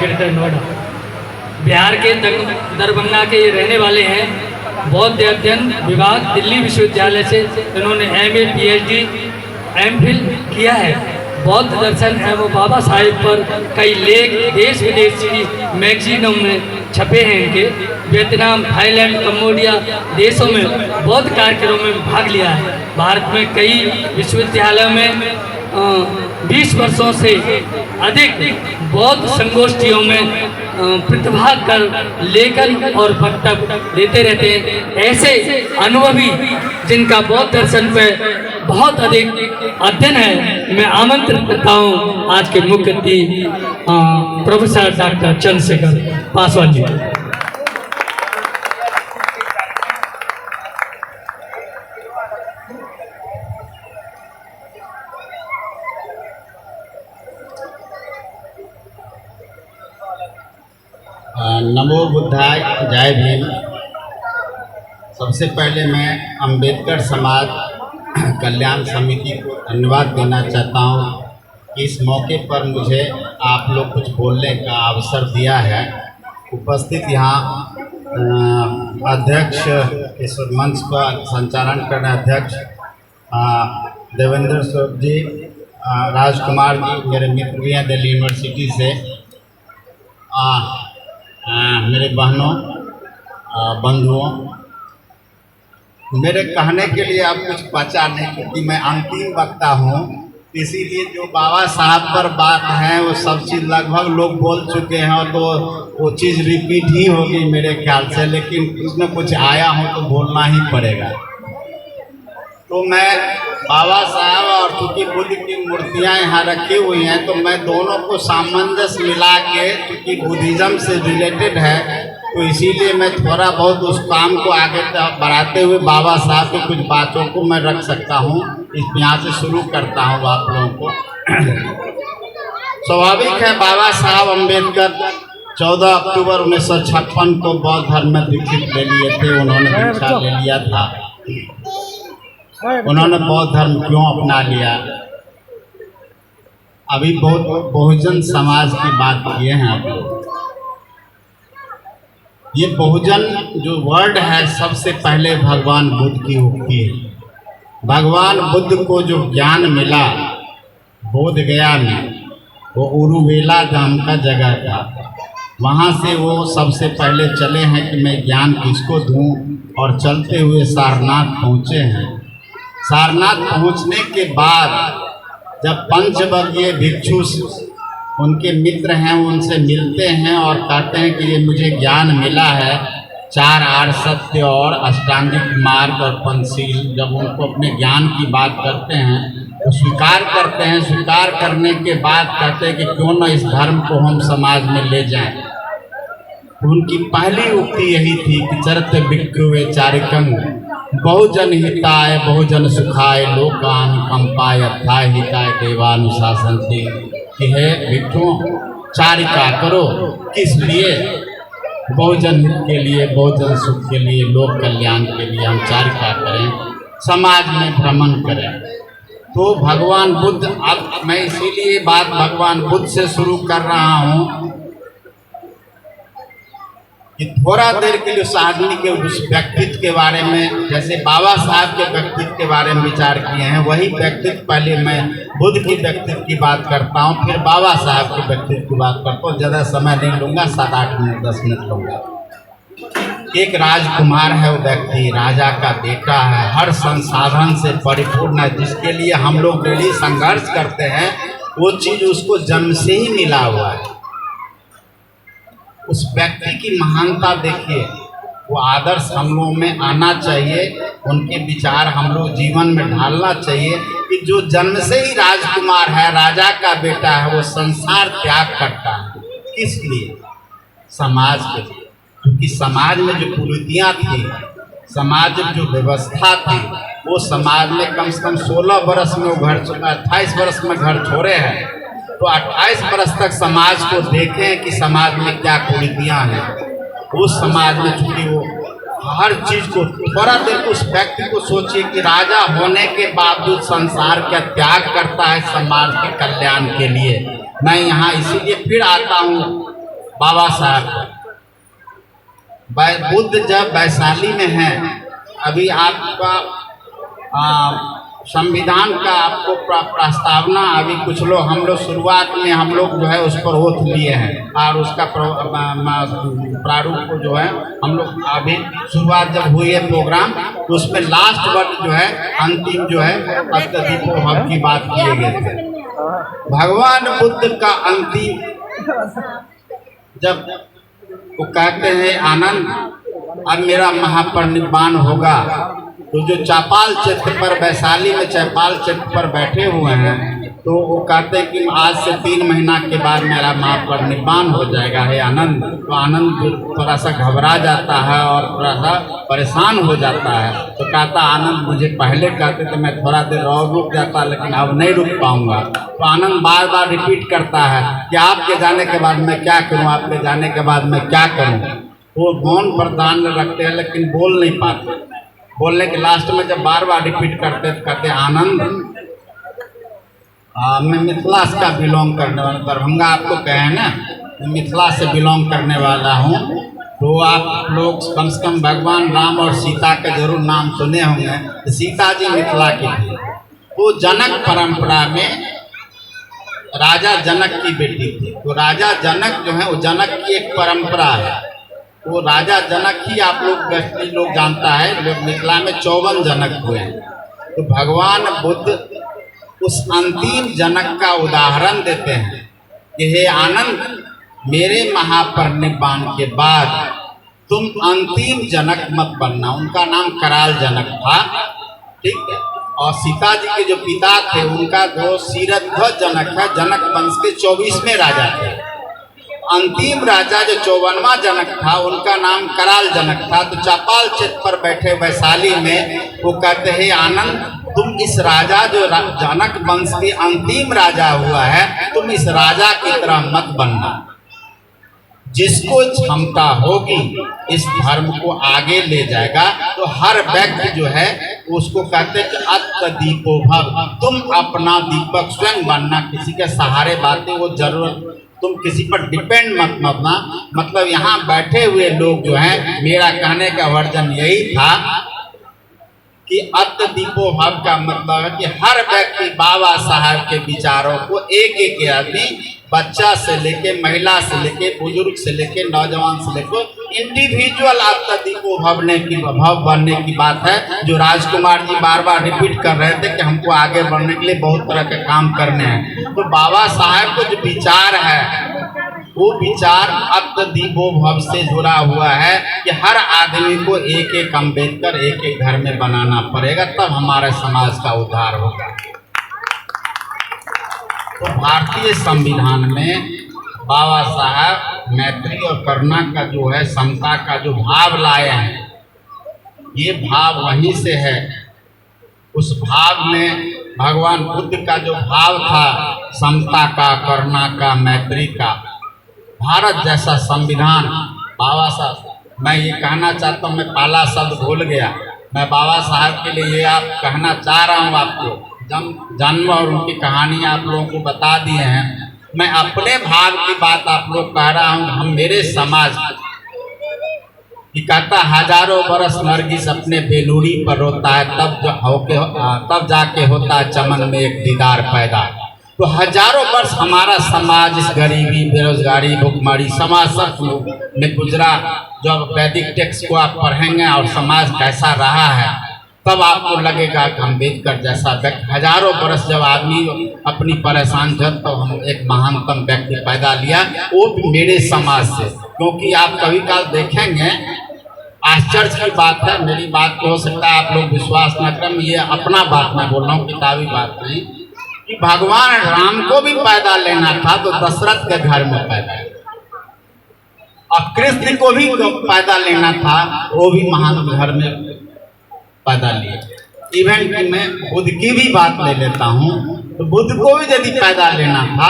Greater Noida. Bihar के दरभंगा के ये रहने वाले हैं। बौद्ध अध्ययन विभाग दिल्ली विश्वविद्यालय से इन्होंने MA PhD MPhil किया है। बौद्ध दर्शन एवं बाबा साहेब पर कई लेख देश विदेश की मैगजीनों में छपे हैं इनके। वियतनाम, थाईलैंड, कंबोडिया देशों में बौद्ध कार्यक्रमों में भाग लिया है। भारत में कई विश्वविद्यालयों में 20 वर्षों से अधिक बौद्ध संगोष्ठियों में प्रतिभाग कर लेखन और वक्तव्य देते रहते हैं। ऐसे अनुभवी जिनका बौद्ध दर्शन पर बहुत अधिक अध्ययन है, मैं आमंत्रित करता हूँ आज के मुख्य अतिथि प्रोफेसर डॉक्टर चंद्रशेखर पासवान जी। नमो बुद्धाय, जय भीम। सबसे पहले मैं अंबेडकर समाज कल्याण समिति को धन्यवाद देना चाहता हूँ कि इस मौके पर मुझे आप लोग कुछ बोलने का अवसर दिया है। उपस्थित यहाँ अध्यक्ष इस मंच का संचालन करने अध्यक्ष देवेंद्र स्वरूप जी, राजकुमार जी मेरे मित्र भी हैं दिल्ली यूनिवर्सिटी से, मेरे बहनों बंधुओं, मेरे कहने के लिए अब कुछ बचा नहीं क्योंकि मैं अंतिम वक्ता हूँ। इसीलिए जो बाबा साहब पर बात है वो सब चीज़ लगभग लोग बोल चुके हैं, तो वो चीज़ रिपीट ही होगी मेरे ख्याल से, लेकिन कुछ न कुछ आया हो तो बोलना ही पड़ेगा। तो मैं बाबा साहब और चूँकि बुद्ध की मूर्तियाँ यहाँ रखी हुई हैं तो मैं दोनों को सामंजस्य मिला के, क्योंकि बुद्धिज़्म से रिलेटेड है तो इसीलिए मैं थोड़ा बहुत उस काम को आगे बढ़ाते हुए बाबा साहब की कुछ बातों को मैं रख सकता हूँ। यहाँ से शुरू करता हूँ आप लोगों को। स्वाभाविक है, बाबा साहब अम्बेडकर 14 अक्टूबर 1956 को बौद्ध धर्म में दीक्षित ले लिए थे। उन्होंने दीक्षा ले लिया था। उन्होंने बौद्ध धर्म क्यों अपना लिया? अभी बहुत बहुजन समाज की बात किए हैं आप लोग। ये बहुजन जो वर्ड है सबसे पहले भगवान बुद्ध की उक्ति है। भगवान बुद्ध को जो ज्ञान मिला बोध गया में, वो उरुवेला नाम का जगह था। वहाँ से वो सबसे पहले चले हैं कि मैं ज्ञान किसको दूँ, और चलते हुए सारनाथ पहुँचे हैं। सारनाथ पहुँचने के बाद जब पंचवर्गीय भिक्षु उनके मित्र हैं उनसे मिलते हैं और कहते हैं कि ये मुझे ज्ञान मिला है, 4 आर्य सत्य और अष्टांगिक मार्ग और पंचशील। जब उनको अपने ज्ञान की बात करते हैं तो स्वीकार करते हैं। स्वीकार करने के बाद कहते हैं कि क्यों न इस धर्म को हम समाज में ले जाएं। तो उनकी पहली उक्ति यही थी कि चरत भिक्षुवे चारिकं बहुजन हिताय बहुजन सुखाय लोकान कंपाय अथाय हिताय देवानुशासनते, कि है भिक्षुओं चारिका करो, किस लिए? बहुजन हित के लिए, बहुजन सुख के लिए, लोक कल्याण के लिए हम चारिका करें, समाज में भ्रमण करें। तो भगवान बुद्ध, अब मैं इसीलिए बात भगवान बुद्ध से शुरू कर रहा हूँ कि थोड़ा देर के लिए उस आदमी के उस व्यक्तित्व के बारे में, जैसे बाबा साहब के व्यक्तित्व के बारे में विचार किए हैं, वही व्यक्तित्व पहले मैं बुद्ध की व्यक्तित्व की बात करता हूँ, फिर बाबा साहब के व्यक्तित्व की बात करता हूँ। ज़्यादा समय नहीं लूँगा, 7-8 मिनट 10 मिनट लूँगा। एक राजकुमार है, वो व्यक्ति राजा का बेटा है, हर संसाधन से परिपूर्ण है, जिसके लिए हम लोग डेली संघर्ष करते हैं, वो चीज़ उसको जन्म से ही मिला हुआ है। उस व्यक्ति की महानता देखिए, वो आदर्श हम लोगों में आना चाहिए, उनके विचार हम लोग जीवन में ढालना चाहिए कि जो जन्म से ही राजकुमार है, राजा का बेटा है, वो संसार त्याग करता है। किस लिए? समाज के लिए। क्योंकि समाज में जो कुरीतियाँ थी, समाज में जो व्यवस्था थी, वो समाज में कम से कम 16 वर्ष में वो घर 28 वर्ष में घर छोड़े हैं, तो 28 वर्ष तक समाज को देखें कि समाज में क्या कुरीतियाँ हैं। उस समाज में चूँकि वो हर चीज़ को, थोड़ा देर उस व्यक्ति को सोचिए कि राजा होने के बावजूद संसार का त्याग करता है समाज के कल्याण के लिए। मैं यहाँ इसीलिए फिर आता हूँ बाबा साहब बुद्ध जब वैशाली में है, अभी आपका संविधान का आपको प्रस्तावना, अभी कुछ लोग हम लोग शुरुआत में हम लोग जो है उस पर ओथ लिए हैं और उसका प्रारूप को जो है हम लोग अभी शुरुआत जब हुई है प्रोग्राम, तो उसमें लास्ट वर्ड जो है अंतिम जो है अत्यधिक की बात किए गए थे। भगवान बुद्ध का अंतिम जब वो कहते हैं आनंद अब मेरा महापरिनिर्वाण होगा, तो जो चौपाल क्षेत्र पर वैशाली में चौपाल क्षेत्र पर बैठे हुए हैं, तो वो कहते हैं कि आज से 3 महीना के बाद मेरा महापरिनिर्वाण हो जाएगा है आनंद। तो आनंद थोड़ा सा घबरा जाता है और थोड़ा सा परेशान हो जाता है, तो कहता आनंद मुझे पहले कहते तो मैं थोड़ा देर और रुक जाता, लेकिन अब नहीं रुक पाऊंगा। तो आनंद बार बार रिपीट करता है कि आपके जाने के बाद मैं क्या करूँ, आपके जाने के बाद मैं क्या करूँ। वो मौन प्रदान रखते हैं लेकिन बोल नहीं पाते। बोलने के लास्ट में जब बार बार रिपीट करते तो कहते आनंद मैं मिथिला का बिलोंग करने वाला, दरभंगा आपको कहे ना, मैं मिथिला से बिलोंग करने वाला हूँ। तो आप लोग कम से कम भगवान राम और सीता का जरूर नाम सुने होंगे। तो सीता जी मिथिला की थी। वो जनक परंपरा में राजा जनक की बेटी थी। तो राजा जनक जो है वो जनक की एक परंपरा है। वो राजा जनक ही आप लोग जानता है, लोग मिथिला में 54 जनक हुए हैं। तो भगवान बुद्ध उस अंतिम जनक का उदाहरण देते हैं कि हे आनंद मेरे महापरिनिर्वाण के बाद तुम अंतिम जनक मत बनना। उनका नाम कराल जनक था, ठीक है। और सीता जी के जो पिता थे उनका जो सीरध्वज जनक है, जनक वंश के 24वें राजा थे। अंतिम राजा जो 54वां जनक था उनका नाम कराल जनक था। तो चौपाल क्षेत्र पर बैठे वैशाली में वो कहते हैं आनंद तुम इस राजा जो जनक वंश के अंतिम राजा हुआ है, तुम इस राजा की तरह मत बनना। जिसको क्षमता होगी इस धर्म को आगे ले जाएगा। तो हर व्यक्ति जो है उसको कहते हैं कि अत्त दीपो भव, तुम अपना दीपक स्वयं बनना। किसी के सहारे बातें वो जरूरत, तुम किसी पर डिपेंड मत बनना। मतलब यहाँ बैठे हुए लोग जो हैं, मेरा कहने का वर्जन यही था कि अत्त दीपो भव का मतलब है कि हर व्यक्ति बाबा साहब के विचारों को एक एक आदमी, बच्चा से लेके महिला से लेके बुजुर्ग से लेके नौजवान से लेके इंडिविजुअल अत्त दीपो भव बनने की बात है। जो राजकुमार जी बार बार रिपीट कर रहे थे कि हमको आगे बढ़ने के लिए बहुत तरह के काम करने हैं। तो बाबा साहब को जो विचार है वो विचार अत्त दीपो भव से जुड़ा हुआ है कि हर आदमी को एक एक अम्बेडकर एक एक घर में बनाना पड़ेगा, तब हमारे समाज का उद्धार होगा। तो भारतीय संविधान में बाबा साहब मैत्री और करुणा का जो है, समता का जो भाव लाए हैं, ये भाव वहीं से है। उस भाव में भगवान बुद्ध का जो भाव था समता का, करुणा का, मैत्री का, भारत जैसा संविधान बाबा साहब, मैं ये कहना चाहता हूँ, मैं पहला शब्द भूल गया। मैं बाबा साहब के लिए ये आप कहना चाह रहा हूँ, आपको जन्म और उनकी कहानी आप लोगों को बता दिए हैं। मैं अपने भाव की बात आप लोग कह रहा हूँ। हम मेरे समाज की कहता हजारों बरस नरगिस अपने बेलूरी पर रोता है, तब जाके होता है चमन में एक दीदार पैदा। तो हजारों वर्ष हमारा समाज इस गरीबी, बेरोजगारी, भुखमरी समाज सब में गुजरा। जब वैदिक टेक्स्ट को आप पढ़ेंगे और समाज कैसा रहा है, तब आपको लगेगा कि अम्बेडकर जैसा व्यक्ति हजारों वर्ष जब आदमी अपनी परेशान जब तो हम एक महानतम व्यक्ति पैदा लिया, वो भी मेरे समाज से। क्योंकि आप कभी काल देखेंगे, आश्चर्य की बात है, मेरी बात को हो सकता है आप लोग विश्वास न करें, ये अपना बात मैं बोल रहा हूँ, किताबी बात नहीं, कि भगवान राम को भी पैदा लेना था तो दशरथ के घर में पैदा, और कृष्ण को भी पैदा लेना था, वो भी महान घर में पैदा लिए। इवन कि मैं बुद्ध की भी बात ले लेता हूँ, तो बुद्ध को भी यदि पैदा लेना था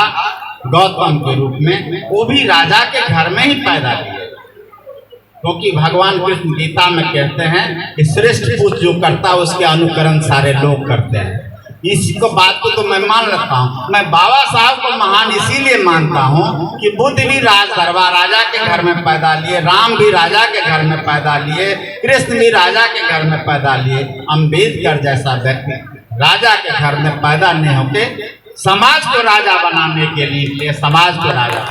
गौतम के रूप में, वो भी राजा के घर में ही पैदा लिए। क्योंकि भगवान कृष्ण गीता में कहते हैं कि श्रेष्ठ पुरुष जो करता है उसके अनुकरण सारे लोग करते हैं। इसको बात को तो मैं मान लेता हूँ। मैं बाबा साहब को महान इसीलिए मानता हूँ कि बुद्ध भी राज दरबार राजा के घर में पैदा लिए, राम भी राजा के घर में पैदा लिए, कृष्ण भी राजा के घर में पैदा लिए। अम्बेडकर जैसा व्यक्ति राजा के घर में पैदा नहीं होके समाज को राजा बनाने के लिए समाज को राजा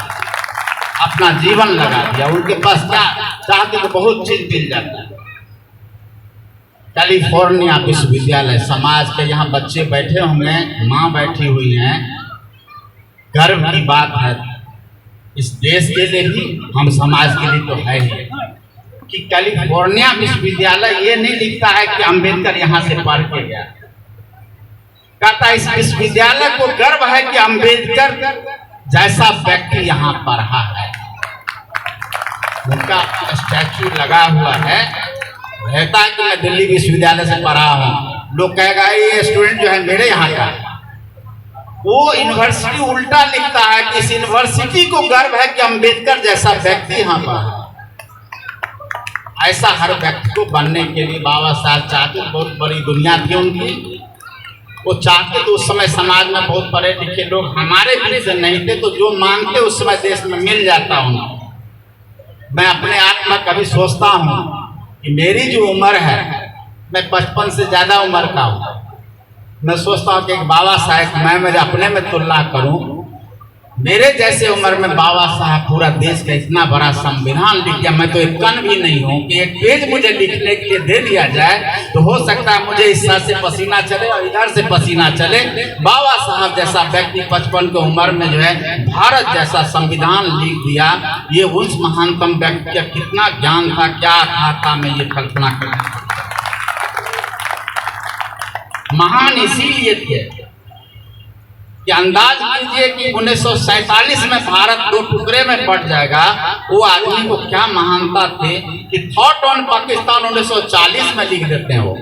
अपना जीवन लगा दिया। उनके पास क्या चाहते तो बहुत चीज मिल जाता है। कैलिफोर्निया विश्वविद्यालय, समाज के यहाँ बच्चे बैठे होंगे, माँ बैठी हुई हैं, गर्व की बात है इस देश के लिए भी, हम समाज के लिए तो है ही कि कैलिफोर्निया विश्वविद्यालय ये नहीं लिखता है कि अम्बेडकर यहाँ से पढ़ के गया, कहता है इस विश्वविद्यालय को गर्व है कि अम्बेडकर जैसा व्यक्ति यहाँ पढ़ा है। उनका स्टैचू लगा हुआ है, रहता है कि मैं दिल्ली विश्वविद्यालय से पढ़ा हूँ, लोग कहेगा ये स्टूडेंट जो है मेरे यहाँ का। वो यूनिवर्सिटी उल्टा लिखता है कि इस यूनिवर्सिटी को गर्व है कि अम्बेडकर जैसा व्यक्ति यहाँ पढ़ा। ऐसा हर व्यक्ति को बनने के लिए बाबा साहब चाहते, बहुत बड़ी दुनिया थी उनकी, वो चाहते तो उस समय समाज में बहुत पढ़े लिखे लोग हमारे बीच से नहीं थे, तो जो मांगते उस समय देश में मिल जाता उनको। मैं अपने आप में कभी सोचता हूँ कि मेरी जो उम्र है, मैं 55 से ज़्यादा उम्र का हूँ, मैं सोचता हूँ कि एक बाबा साहब मैं अपने में तुलना करूँ, मेरे जैसे उम्र में बाबा साहब पूरा देश का इतना बड़ा संविधान लिख दिया। मैं तो एक कण भी नहीं हूँ कि एक पेज मुझे लिखने के लिए दे दिया जाए तो हो सकता है मुझे इस साल से पसीना चले और इधर से पसीना चले। बाबा साहब जैसा व्यक्ति 55 की उम्र में जो है भारत जैसा संविधान लिख दिया, ये उस महानतम व्यक्ति का कितना ज्ञान था, क्या था मैं ये कल्पना कर। महान इसीलिए थे कि अंदाज कीजिए कि 1947 में भारत 2 टुकड़े में बट जाएगा। वो आदमी को क्या महानता थे कि थॉट ऑन पाकिस्तान 1940 में लिख देते हैं। वो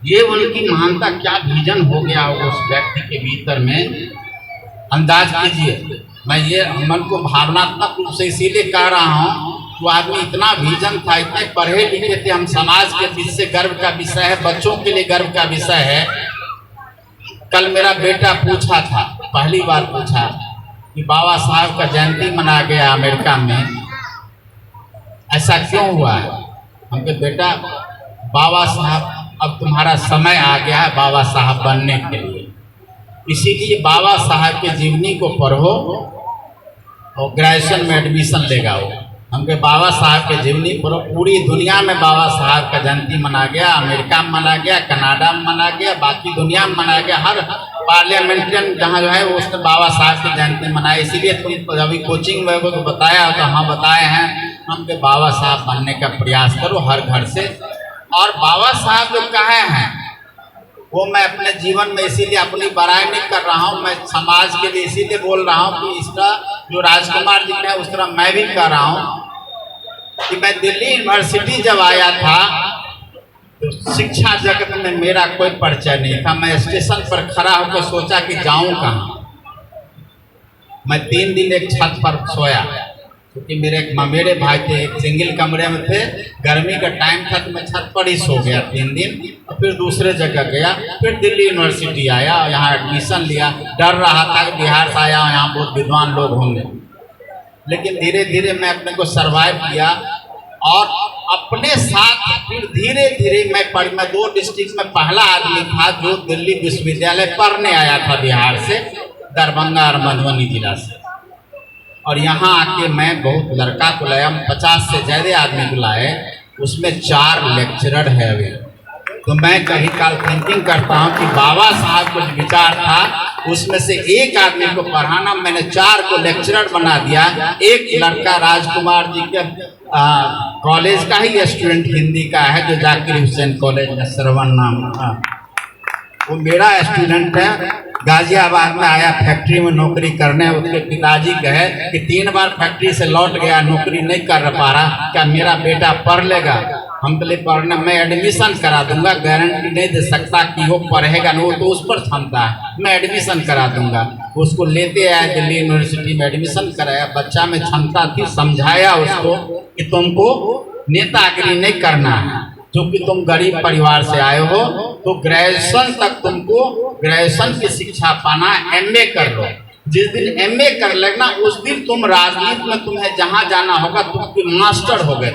ये उनकी महानता, क्या विजन हो गया होगा उस व्यक्ति के भीतर में, अंदाज कीजिए। मैं ये मन को भावनात्मक रूप से इसीलिए कह रहा हूँ, वो आदमी इतना विजन था, इतने पढ़े लिखे थे, हम समाज के बीच से गर्व का विषय है, बच्चों के लिए गर्व का विषय है। कल मेरा बेटा पूछा था, पहली बार पूछा कि बाबा साहब का जयंती मना गया अमेरिका में, ऐसा क्यों हुआ है? हमके बेटा बाबा साहब अब तुम्हारा समय आ गया है बाबा साहब बनने के लिए, इसीलिए बाबा साहब के जीवनी को पढ़ो और ग्रेजुएशन में एडमिशन लेगा। वो हमके बाबा साहब के जीवनी पढ़ो। पूरी दुनिया में बाबा साहब का जयंती मना गया, अमेरिका में मना गया, कनाडा में मना गया, बाकी दुनिया में मना गया। हर पार्लियामेंट्रियन जहाँ जो है वो उसने बाबा साहब की जयंती मनाई। इसीलिए तुम अभी कोचिंग में तो बताया तो हाँ बताए हैं, हमके बाबा साहब बनने का प्रयास करो हर घर से। और बाबा साहब जो कहे हैं वो मैं अपने जीवन में इसीलिए अपनी बड़ाई नहीं कर रहा हूँ, मैं समाज के लिए इसीलिए बोल रहा हूँ कि इसका जो राजकुमार जी ने उस तरह मैं भी कर रहा हूँ कि मैं दिल्ली यूनिवर्सिटी जब आया था तो शिक्षा जगत में मेरा कोई परिचय नहीं था। मैं स्टेशन पर खड़ा होकर सोचा कि जाऊं कहाँ। मैं 3 दिन एक छत पर सोया, क्योंकि मेरे भाई थे, एक सिंगल कमरे में थे, गर्मी का टाइम था तो मैं छत पर ही सो गया 3 दिन। और फिर दूसरे जगह गया, फिर दिल्ली यूनिवर्सिटी आया और यहाँ एडमिशन लिया। डर रहा था कि बिहार से आया और यहाँ बहुत विद्वान लोग होंगे, लेकिन धीरे धीरे मैं अपने को सर्वाइव किया और अपने साथ फिर धीरे धीरे मैं 2 डिस्ट्रिक्ट में पहला आदमी था जो दिल्ली विश्वविद्यालय पढ़ने आया था बिहार से, दरभंगा और मधुबनी जिला से। और यहाँ आके मैं बहुत लड़का को लाया, 50 से ज़्यादा आदमी को लाए, उसमें 4 लेक्चरर है अभी। तो मैं कभी काल थिंकिंग करता हूँ कि बाबा साहब को जो विचार था उसमें से एक आदमी को पढ़ाना, मैंने 4 को लेक्चरर बना दिया। एक लड़का राजकुमार जी के कॉलेज का ही स्टूडेंट हिंदी का है जो जाकिर हुसैन कॉलेज में, श्रवण नाम था, वो मेरा स्टूडेंट है। गाजियाबाद में आया फैक्ट्री में नौकरी करने, उसके पिताजी कहे कि 3 बार फैक्ट्री से लौट गया, नौकरी नहीं कर पा रहा, क्या मेरा बेटा पढ़ लेगा? हम के लिए पढ़ने मैं एडमिशन करा दूंगा, गारंटी नहीं दे सकता कि वो पढ़ेगा, वो तो उस पर क्षमता है, मैं एडमिशन करा दूंगा। उसको लेते आए दिल्ली यूनिवर्सिटी में, एडमिशन कराया, बच्चा में क्षमता थी, समझाया उसको कि तुमको नेतागिरी नहीं करना है, क्योंकि तुम गरीब परिवार से आए हो, तो ग्रेजुएशन तक तुमको ग्रेजुएशन की शिक्षा पाना, एमए कर लो। जिस दिन एमए कर लेना उस दिन तुम राजनीति में तुम्हें जहाँ जाना होगा तुम मास्टर हो गए,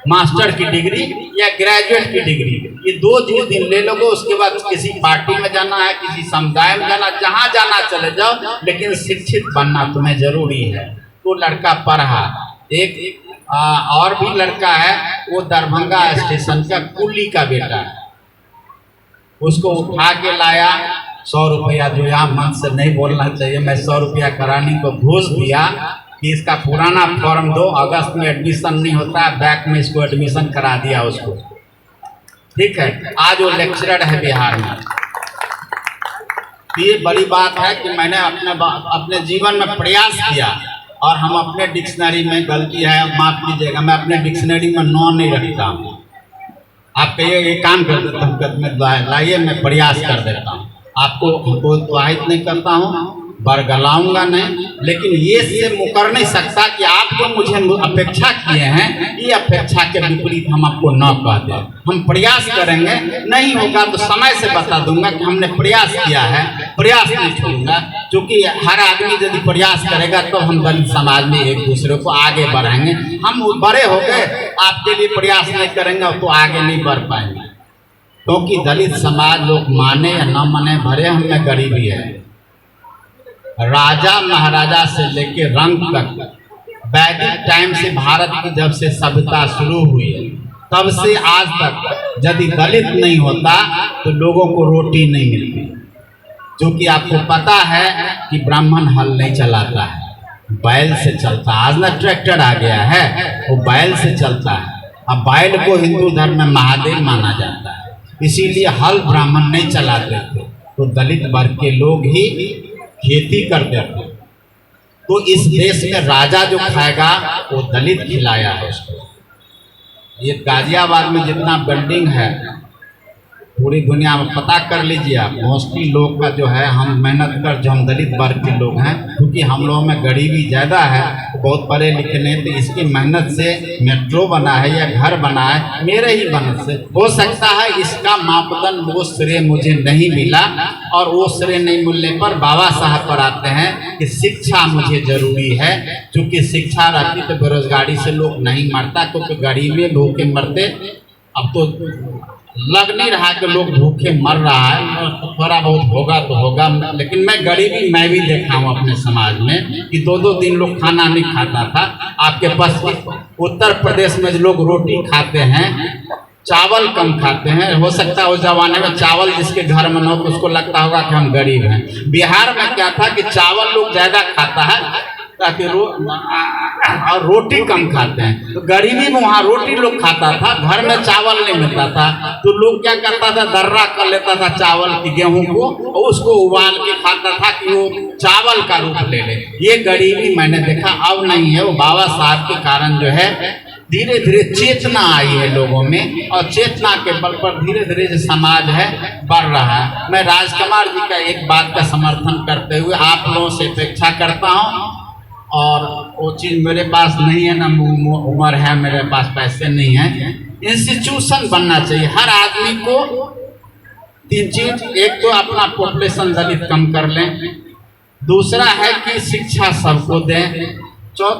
मास्टर की डिग्री या ग्रेजुएट की डिग्री, ये दो जिस दिन ले लोगे उसके बाद किसी पार्टी में जाना है, किसी समुदाय में जाना, जहाँ जाना चले जाओ, लेकिन शिक्षित बनना तुम्हें जरूरी है। तो लड़का पढ़ा। एक और भी लड़का है, वो दरभंगा स्टेशन का कुली का बेटा है, उसको उठा के लाया 100 रुपया, जो यहाँ मन से नहीं बोलना चाहिए, मैं 100 रुपया कराने को घूस दिया कि इसका पुराना फॉर्म दो, अगस्त में एडमिशन नहीं होता है, बैक में इसको एडमिशन करा दिया उसको। ठीक है, आज वो लेक्चरर है बिहार में। ये बड़ी बात है कि मैंने अपने जीवन में प्रयास किया और हम अपने डिक्शनरी में, गलती है माफ कीजिएगा, मैं अपने डिक्शनरी में नो नहीं रखता हूँ। आप कहिए ये काम कर देता हूँ, लाइए मैं प्रयास कर देता हूँ, आपको प्रोत्साहित नहीं करता हूँ, बरगलाऊंगा नहीं, लेकिन ये से मुकर नहीं सकता कि आप जो मुझे अपेक्षा किए हैं ये अपेक्षा के विपरीत हम आपको न कह दें। हम प्रयास करेंगे, नहीं होगा तो समय से बता दूंगा कि हमने प्रयास किया है, प्रयास नहीं छोड़ूंगा, क्योंकि हर आदमी यदि प्रयास करेगा तो हम दलित समाज में एक दूसरे को आगे बढ़ाएंगे। हम बड़े हो गए, आपके लिए प्रयास नहीं करेंगे तो आगे नहीं बढ़ पाएंगे, क्योंकि दलित समाज लोग माने या न माने, भरे हमें गरीबी है। राजा महाराजा से लेके रंग तक, वैदिक टाइम से भारत की जब से सभ्यता शुरू हुई है तब से आज तक यदि दलित नहीं होता तो लोगों को रोटी नहीं मिलती। क्योंकि आपको पता है कि ब्राह्मण हल नहीं चलाता है, बैल से चलता। आज ना ट्रैक्टर आ गया है, वो बैल से चलता है। अब बैल को हिंदू धर्म में महादेव माना जाता है, इसीलिए हल ब्राह्मण नहीं चलाते थे, तो दलित वर्ग के लोग ही खेती करते थे। तो इस देश में राजा जो खाएगा वो दलित खिलाया है उसको। ये गाजियाबाद में जितना बिल्डिंग है पूरी दुनिया में पता कर लीजिए आप, मोस्टली लोग का जो है, हम मेहनत कर, जो हम दलित वर्ग के लोग हैं, क्योंकि हम लोगों में गरीबी ज़्यादा है, बहुत पढ़े लिखे नहीं, तो इसकी मेहनत से मेट्रो बना है या घर बना है, मेरे ही मेहनत से। हो सकता है इसका मापदंड वो श्रेय मुझे नहीं मिला, और वो श्रेय नहीं मिलने पर बाबा साहब पर आते हैं कि शिक्षा मुझे जरूरी है, क्योंकि शिक्षा रहती तो बेरोजगारी से लोग नहीं मरता, क्योंकि गरीबी भूखे मरते। अब तो लग नहीं रहा कि लोग भूखे मर रहा है, थोड़ा बहुत होगा तो होगा, लेकिन मैं गरीबी मैं भी देखा हूँ अपने समाज में कि 2-2 दिन लोग खाना नहीं खाता था। आपके पास उत्तर प्रदेश में जो लोग रोटी खाते हैं, चावल कम खाते हैं, हो सकता है उस जमाने में चावल जिसके घर में न हो तो उसको लगता होगा कि हम गरीब हैं। बिहार में क्या था कि चावल लोग ज़्यादा खाता है ताकि और रोटी कम खाते हैं, तो गरीबी में वहाँ रोटी लोग खाता था, घर में चावल नहीं मिलता था, तो लोग क्या करता था, दर्रा कर लेता था चावल की, गेहूं को, और उसको उबाल के खाता था कि वो चावल का रूप ले ले। ये गरीबी मैंने देखा, अब नहीं है। वो बाबा साहब के कारण जो है धीरे धीरे चेतना आई है लोगों में, और चेतना के बल पर धीरे धीरे जो समाज है बढ़ रहा है। मैं राजकुमार जी का एक बात का समर्थन करते हुए आप लोगों से अपेक्षा करता हूँ, और वो चीज़ मेरे पास नहीं है, ना उम्र है, मेरे पास पैसे नहीं है। इंस्टीट्यूशन बनना चाहिए हर आदमी को। 3 चीज, एक तो अपना पॉपुलेशन दलित कम कर लें, दूसरा है कि शिक्षा सबको दें,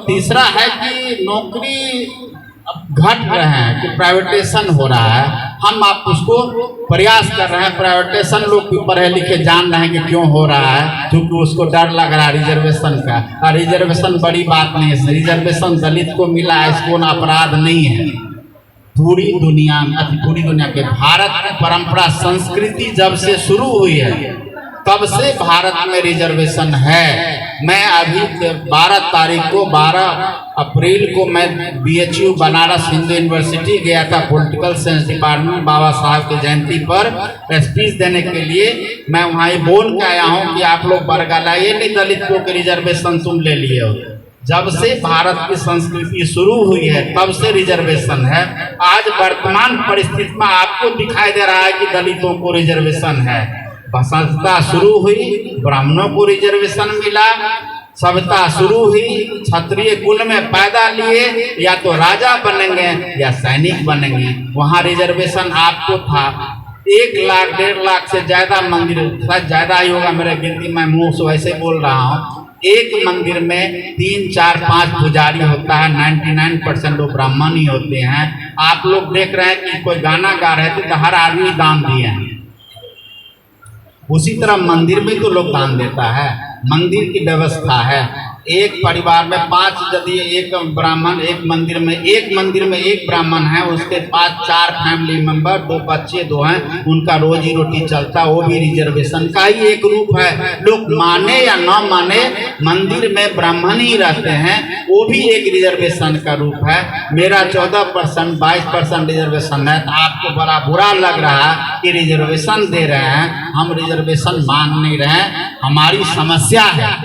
तीसरा है कि नौकरी अब घट रहे हैं, कि प्राइवेटेशन हो रहा है, हम आप उसको प्रयास कर रहे हैं। प्राइवेटेशन लोग पढ़े लिखे जान रहे हैं कि क्यों हो रहा है, क्योंकि उसको डर लग रहा है रिजर्वेशन का। और रिजर्वेशन बड़ी बात नहीं है, रिजर्वेशन दलित को मिला है, इसको अपराध नहीं है। पूरी दुनिया के भारत की परंपरा संस्कृति जब से शुरू हुई है तब से भारत में रिजर्वेशन है। मैं अभी 12 अप्रैल को मैं BHU बनारस हिंदू यूनिवर्सिटी गया था, पॉलिटिकल साइंस डिपार्टमेंट, बाबा साहब की जयंती पर स्पीच देने के लिए। मैं वहाँ ये बोल के आया हूँ कि आप लोग बरगलाइए नहीं दलित को कि रिजर्वेशन तुम ले लिए हो। जब से भारत की संस्कृति शुरू हुई है तब से रिजर्वेशन है। आज वर्तमान परिस्थिति में आपको दिखाई दे रहा है कि दलितों को रिजर्वेशन है। सभ्यता शुरू हुई, ब्राह्मणों को रिजर्वेशन मिला, सभ्यता शुरू हुई, क्षत्रिय कुल में पैदा लिए, या तो राजा बनेंगे या सैनिक बनेंगे, वहाँ रिजर्वेशन आपको था। 1 लाख 1.5 लाख से ज़्यादा मंदिर, शायद ज़्यादा ही होगा, मेरे गिनती मैं मुँह से वैसे बोल रहा हूँ। एक मंदिर में 3 4 5 पुजारी होता है, 99% वो ब्राह्मण ही होते हैं। आप लोग देख रहे हैं कि कोई गाना गा रहे थे तो हर आदमी दान दिए हैं। उसी तरह मंदिर में तो लोग दान देता है, मंदिर की व्यवस्था है। एक परिवार में 5, यदि एक ब्राह्मण एक मंदिर में एक ब्राह्मण है, उसके पास 4 फैमिली मेंबर, 2 बच्चे 2 हैं, उनका रोजी रोटी चलता, वो भी रिजर्वेशन का ही एक रूप है। लोग माने या न माने, मंदिर में ब्राह्मण ही रहते हैं, वो भी एक रिजर्वेशन का रूप है। मेरा 14% 22% रिजर्वेशन है, तो आपको बड़ा बुरा लग रहा है कि रिजर्वेशन दे रहे हैं। हम रिजर्वेशन मान नहीं रहे हैं, हमारी समस्या है।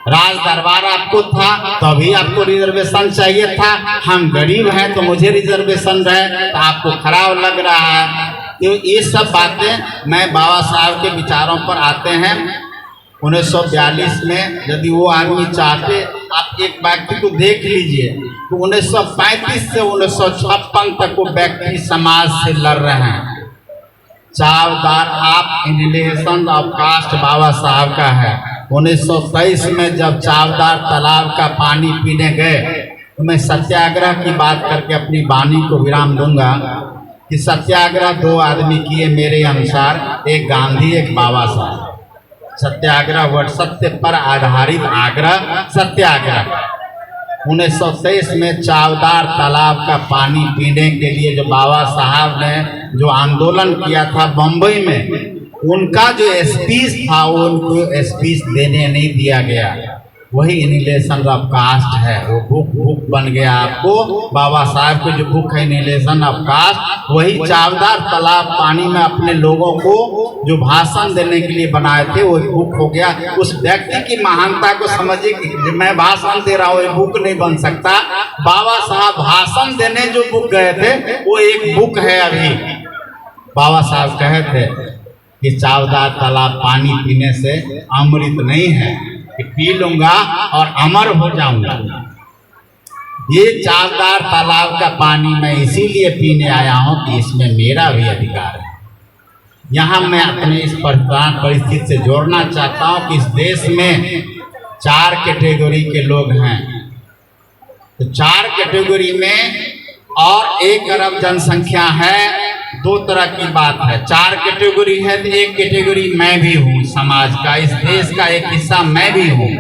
राज दरबार आपको था तभी आपको रिजर्वेशन चाहिए था, हम गरीब हैं तो मुझे रिजर्वेशन रहे, तो आपको खराब लग रहा है। तो ये सब बातें मैं बाबा साहब के विचारों पर आते हैं। 1942 में यदि वो आदमी चाहते, आप एक व्यक्ति को देख लीजिए तो 1935 से 1956 तक वो व्यक्ति समाज से लड़ रहे हैं। चावदार आप इनहेलेशन ऑफ कास्ट बाबा साहब का है। 1923 में जब चावदार तालाब का पानी पीने गए, तो मैं सत्याग्रह की बात करके अपनी वाणी को विराम दूंगा कि सत्याग्रह 2 आदमी किए मेरे अनुसार, एक गांधी एक बाबा साहब। सत्याग्रह वर्ड सत्य पर आधारित आग्रह सत्याग्रह। 1923 में चावदार तालाब का पानी पीने के लिए जो बाबा साहब ने जो आंदोलन किया था बम्बई में, उनका जो स्पीच था वो उनको स्पीच देने नहीं दिया गया। वही इनहेलेशन ऑफ कास्ट है, वो बुक बन गया। आपको बाबा साहब की जो बुक है इनहेलेशन ऑफ कास्ट, वही चावदार तालाब पानी में अपने लोगों को जो भाषण देने के लिए बनाए थे वो बुक हो गया। उस व्यक्ति की महानता को समझिए कि मैं भाषण दे रहा हूँ, ये बुक नहीं बन सकता। बाबा साहब भाषण देने जो बुक गए थे वो एक बुक है। अभी बाबा साहब कहे थे कि चावदार तालाब पानी पीने से अमृत नहीं है कि पी लूंगा और अमर हो जाऊंगा। ये चावदार तालाब का पानी मैं इसीलिए पीने आया हूं कि इसमें मेरा भी अधिकार है। यहाँ मैं अपने इस परिस्थिति से जोड़ना चाहता हूं कि इस देश में 4 कैटेगरी के लोग हैं। तो 4 कैटेगरी में और 1 अरब जनसंख्या है, 2 तरह की बात है। 4 कैटेगरी है तो 1 कैटेगरी मैं भी हूँ, समाज का, इस देश का एक हिस्सा मैं भी हूँ।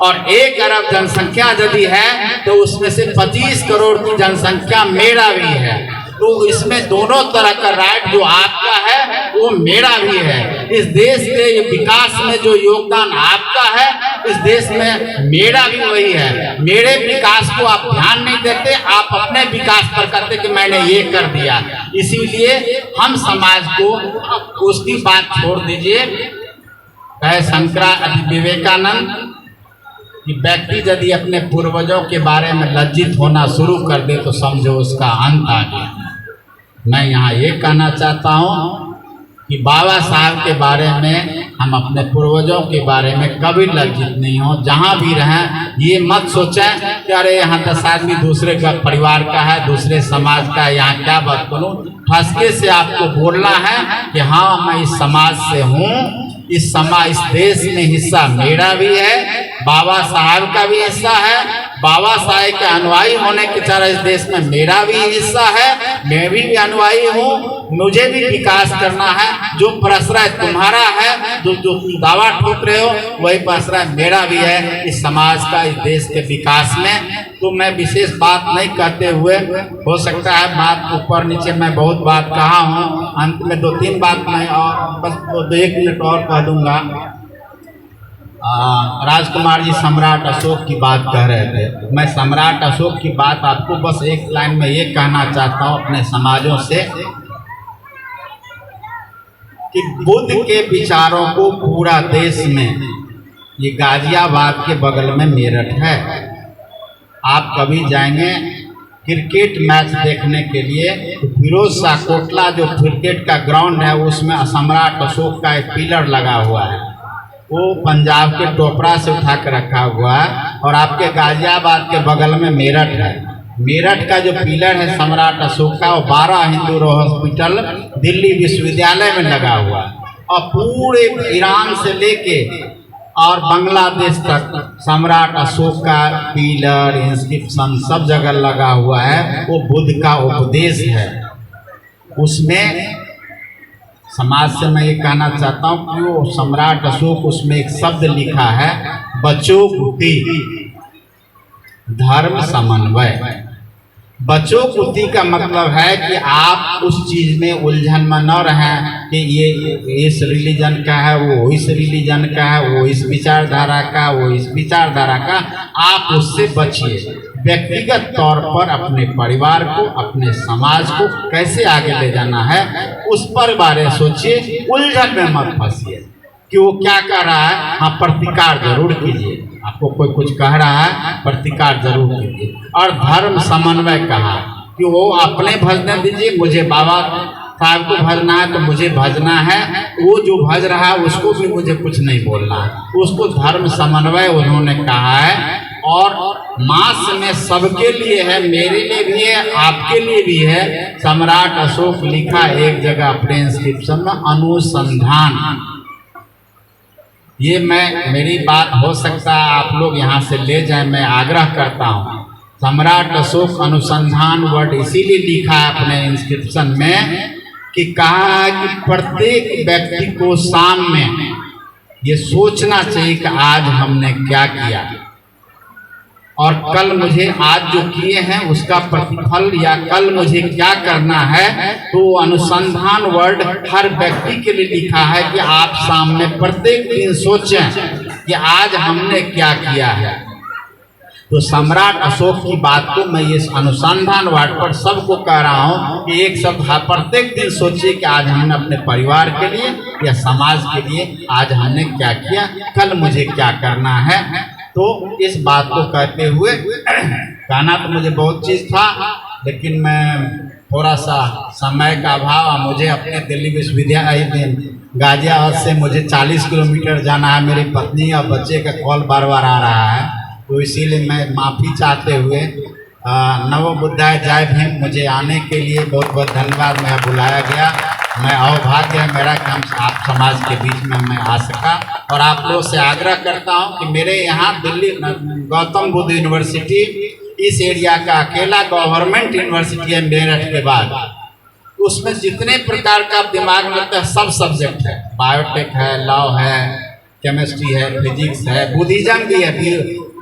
और 1 अरब जनसंख्या यदि है तो उसमें से 25 करोड़ की जनसंख्या मेरा भी है। तो इसमें दोनों तरह का राइट जो आपका है वो मेरा भी है। इस देश के विकास में जो योगदान आपका है, इस देश में मेरा भी वही है। मेरे विकास को आप ध्यान नहीं देते, आप अपने विकास पर करते कि मैंने ये कर दिया। इसीलिए हम समाज को उसकी बात छोड़ दीजिए। कहे विवेकानंद कि व्यक्ति यदि अपने पूर्वजों के बारे में लज्जित होना शुरू कर दे तो समझो उसका अंत आ गया। मैं यहाँ ये कहना चाहता हूँ कि बाबा साहब के बारे में, हम अपने पूर्वजों के बारे में कभी लज्जित नहीं हो। जहाँ भी रहें ये मत सोचें कि अरे यहाँ 10 आदमी दूसरे का परिवार का है, दूसरे समाज का है, यहाँ क्या बात करूँ। ठसके से आपको बोलना है कि हाँ मैं इस समाज से हूँ, इस देश में हिस्सा मेरा भी है, बाबा साहब का भी हिस्सा है, बाबा साहब के अनुयायी होने के तरह इस देश में मेरा भी हिस्सा है, मैं भी अनुयायी हूँ। मुझे भी विकास करना है। जो प्रश्रय तुम्हारा है, जो दावा ठोक रहे हो, वही प्रश्रय मेरा भी है इस समाज का, इस देश के विकास में। तो मैं विशेष बात नहीं करते हुए, हो सकता है बात ऊपर नीचे मैं बहुत बात कहा हूँ, अंत में 2-3 बात मैं और बस 1 मिनट और कह दूंगा। राजकुमार जी सम्राट अशोक की बात कह रहे थे। मैं सम्राट अशोक की बात आपको बस एक लाइन में ये कहना चाहता हूँ अपने समाजों से कि बुद्ध के विचारों को पूरा देश में, ये गाजियाबाद के बगल में मेरठ है, आप कभी जाएंगे क्रिकेट मैच देखने के लिए तो फिरोज शाह कोटला जो क्रिकेट का ग्राउंड है उसमें सम्राट अशोक का एक पिलर लगा हुआ है। वो पंजाब के टोपरा से उठा कर रखा हुआ है और आपके गाजियाबाद के बगल में मेरठ है। मेरठ का जो पिलर है सम्राट अशोक का, वो 12 हिंदू हॉस्पिटल दिल्ली विश्वविद्यालय में लगा हुआ है। और पूरे ईरान से लेके और बांग्लादेश तक सम्राट अशोक का पिलर, इंस्क्रिप्शन सब जगह लगा हुआ है। वो बुद्ध का उपदेश है। उसमें समाज से मैं ये कहना चाहता हूँ कि वो सम्राट अशोक, उसमें एक शब्द लिखा है, बचो बुद्धि धर्म समन्वय। बचो बुद्धि का मतलब है कि आप उस चीज़ में उलझन में न रहें कि ये इस रिलीजन का है, वो इस रिलीजन का है, वो इस विचारधारा का, वो इस विचारधारा का। आप उससे बचिए। व्यक्तिगत तौर पर अपने परिवार को, अपने समाज को कैसे आगे ले जाना है, उस पर बारे सोचिए। उलझन में मत फंसिए कि वो क्या कह रहा है। हाँ, प्रतिकार जरूर कीजिए। आपको कोई कुछ कह रहा है, प्रतिकार जरूर कीजिए। और धर्म समन्वय कहा कि वो अपने भजने दीजिए, मुझे बाबा साहब को भजना है तो मुझे भजना है, वो जो भज रहा है उसको भी मुझे कुछ नहीं बोलना है। उसको धर्म समन्वय उन्होंने कहा है। और मास में सबके लिए है, मेरे लिए भी है, आपके लिए भी है। सम्राट अशोक लिखा एक जगह अपने इंस्क्रिप्शन में, अनुसंधान। ये मेरी बात हो सकता है आप लोग यहाँ से ले जाएं, मैं आग्रह करता हूँ। सम्राट अशोक अनुसंधान वर्ड इसीलिए लिखा है अपने इंस्क्रिप्शन में कि कहा है कि प्रत्येक व्यक्ति को शाम में ये सोचना चाहिए कि आज हमने क्या किया और कल मुझे आज जो किए हैं उसका प्रतिफल या कल मुझे क्या करना है। तो अनुसंधान वर्ड हर व्यक्ति के लिए लिखा है कि आप सामने प्रत्येक दिन सोचें कि आज हमने क्या किया है। तो सम्राट अशोक की बात को मैं ये अनुसंधान वर्ड पर सबको कह रहा हूँ कि एक शब्द प्रत्येक दिन सोचिए कि आज हमने अपने परिवार के लिए या समाज के लिए आज हमने क्या किया, कल मुझे क्या करना है। तो इस बात को कहते हुए कहना तो मुझे बहुत चीज़ था, लेकिन मैं थोड़ा सा समय का अभाव, मुझे अपने दिल्ली विश्वविद्यालय गाजियाबाद से मुझे 40 किलोमीटर जाना है। मेरी पत्नी और बच्चे का कॉल बार बार आ रहा है, तो इसीलिए मैं माफ़ी चाहते हुए नवो बुद्धाय जय भीम, मुझे आने के लिए बहुत बहुत धन्यवाद। मैं बुलाया गया, मैं अवभाग्य है मेरा कि हम आप समाज के बीच में मैं आ सका। और आप लोगों से आग्रह करता हूं कि मेरे यहाँ दिल्ली गौतम बुद्ध यूनिवर्सिटी इस एरिया का अकेला गवर्नमेंट यूनिवर्सिटी है मेरठ के बाद। उसमें जितने प्रकार का दिमाग में लगता है सब सब्जेक्ट है, बायोटेक है, लॉ है, केमिस्ट्री है, फिजिक्स है, बुद्धिज्म भी है।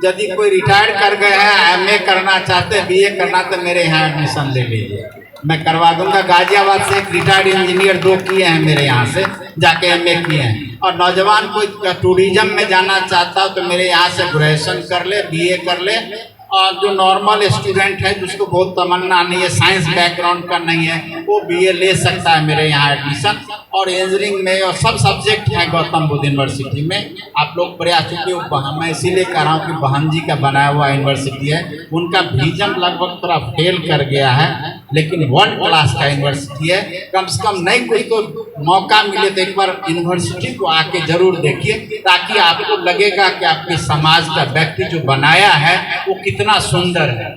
यदि कोई रिटायर कर गए हैं, एमए करना चाहते हैं, बीए करना, तो मेरे यहाँ एडमिशन ले लीजिए, मैं करवा दूंगा। गाजियाबाद से एक रिटायर्ड इंजीनियर 2 किए हैं मेरे यहाँ से, जाके एमए किए हैं। और नौजवान कोई टूरिज्म में जाना चाहता हो तो मेरे यहाँ से ग्रेजुएशन कर ले, बीए कर ले। और जो नॉर्मल स्टूडेंट है जिसको बहुत तमन्ना नहीं है, साइंस बैकग्राउंड का नहीं है, वो बीए ले सकता है मेरे यहाँ एडमिशन। और इंजीनियरिंग में और सब सब्जेक्ट हैं गौतम बुद्ध यूनिवर्सिटी में। आप लोग प्रयास, चूँकि मैं इसीलिए कह रहा हूँ कि बहन जी का बनाया हुआ यूनिवर्सिटी है, उनका विजन लगभग थोड़ा फेल कर गया है, लेकिन वर्ल्ड क्लास का यूनिवर्सिटी है। कम से कम नहीं कोई तो मौका मिले तो एक बार यूनिवर्सिटी को आके जरूर देखिए, ताकि आपको लगेगा कि आपके समाज का व्यक्ति जो बनाया है वो कितना सुंदर है।